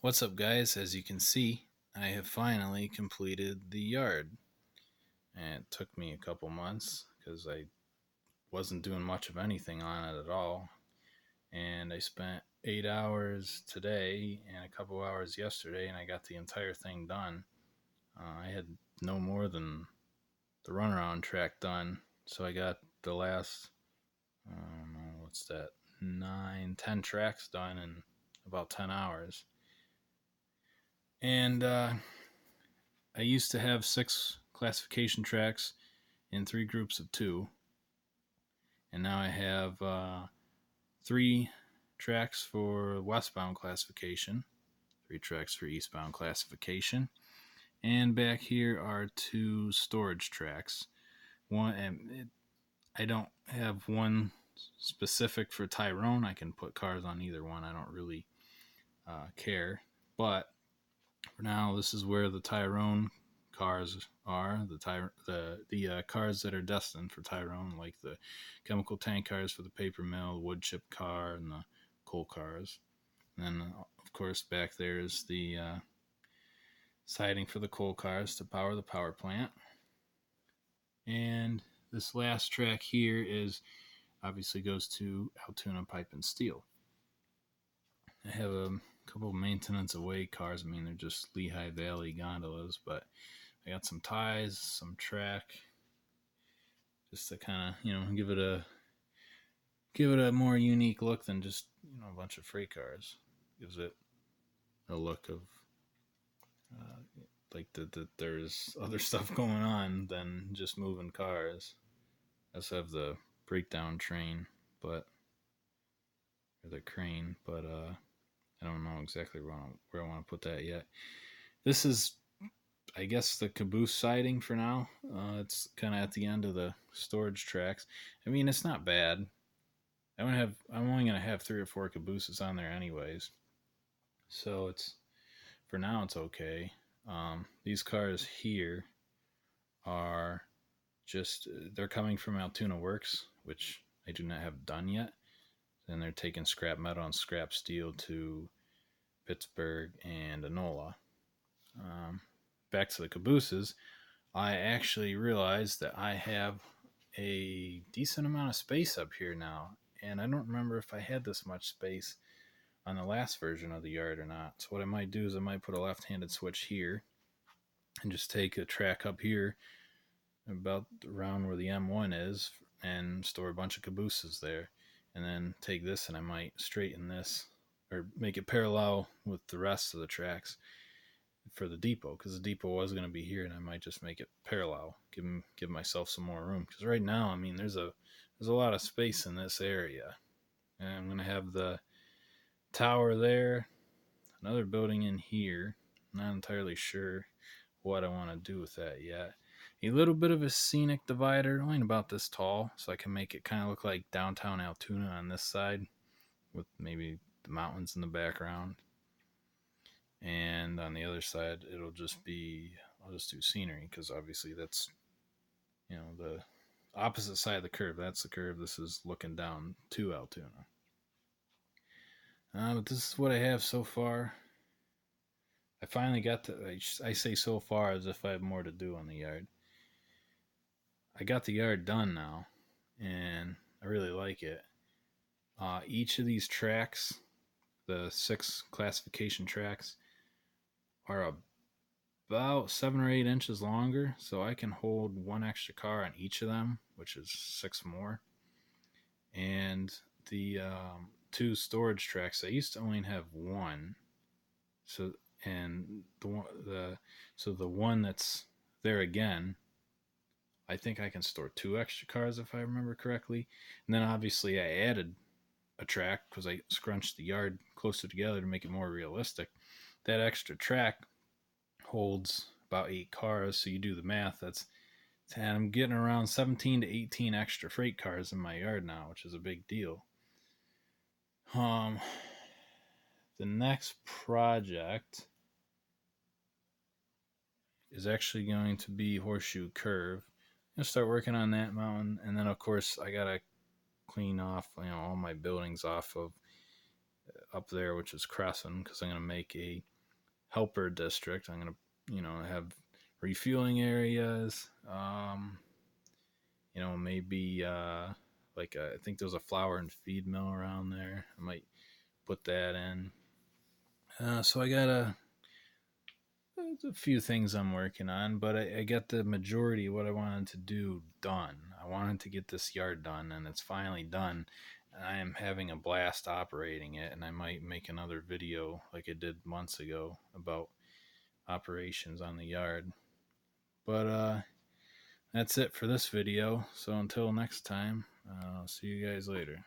What's up, guys? As you can see, I have finally completed the yard. And it took me a couple months because I wasn't doing much of anything on it at all. And I spent 8 hours today and a couple hours yesterday, and I got the entire thing done. I had no more than the runaround track done, so I got the last, I don't know, what's that, 9, 10 tracks done in about 10 hours. And I used to have 6 classification tracks in 3 groups of 2, and now I have 3 tracks for westbound classification, 3 tracks for eastbound classification, and back here are 2 storage tracks. I don't have one specific for Tyrone. I can put cars on either one. I don't really care, but for now, this is where the Tyrone cars are. The cars that are destined for Tyrone, like the chemical tank cars for the paper mill, the wood chip car, and the coal cars. And then, of course, back there is the siding for the coal cars to power the power plant. And this last track here is obviously goes to Altoona Pipe and Steel. I have a couple of maintenance away cars. I mean, they're just Lehigh Valley gondolas, but I got some ties, some track, just to kind of give it a more unique look than just a bunch of freight cars. Gives it a look of like that there's other stuff going on than just moving cars. I also have the breakdown train, or the crane, but I don't know exactly where I want to put that yet. This is, I guess, the caboose siding for now. It's kind of at the end of the storage tracks. I mean, it's not bad. I'm only gonna have 3 or 4 cabooses on there anyways, so it's for now it's okay. These cars here are they're coming from Altoona Works, which I do not have done yet. Then they're taking scrap metal and scrap steel to Pittsburgh and Enola. Back to the cabooses, I actually realized that I have a decent amount of space up here now, and I don't remember if I had this much space on the last version of the yard or not. So what I might do is I might put a left-handed switch here and just take a track up here about around where the M1 is and store a bunch of cabooses there, and then take this and I might straighten this or make it parallel with the rest of the tracks for the depot, because the depot was going to be here, and I might just make it parallel, give myself some more room, because right now, I mean, there's a lot of space in this area, and I'm going to have the tower there, another building in here. Not entirely sure what I want to do with that yet. A little bit of a scenic divider, only about this tall, so I can make it kind of look like downtown Altoona on this side, with maybe the mountains in the background. And on the other side, I'll just do scenery, because obviously that's, the opposite side of the curve. That's the curve. This is looking down to Altoona. But this is what I have so far. I finally got to, I say so far as if I have more to do on the yard. I got the yard done now, and I really like it. Each of these tracks, the 6 classification tracks, are about 7 or 8 inches longer, so I can hold 1 extra car on each of them, which is 6 more. And the 2 storage tracks, I used to only have 1, so the one that's there again, I think I can store 2 extra cars if I remember correctly. And then obviously I added a track because I scrunched the yard closer together to make it more realistic. That extra track holds about 8 cars, so you do the math. That's 10. I'm getting around 17 to 18 extra freight cars in my yard now, which is a big deal. The next project is actually going to be Horseshoe Curve. I'm gonna start working on that mountain, and then of course I gotta clean off, all my buildings off of up there, which is Crescent, because I'm gonna make a helper district. I'm gonna, have refueling areas. Maybe like I think there's a flour and feed mill around there. I might put that in. So I got a few things I'm working on, but I got the majority of what I wanted to do done. I wanted to get this yard done, and it's finally done. And I am having a blast operating it, and I might make another video like I did months ago about operations on the yard. But that's it for this video. So until next time, I'll see you guys later.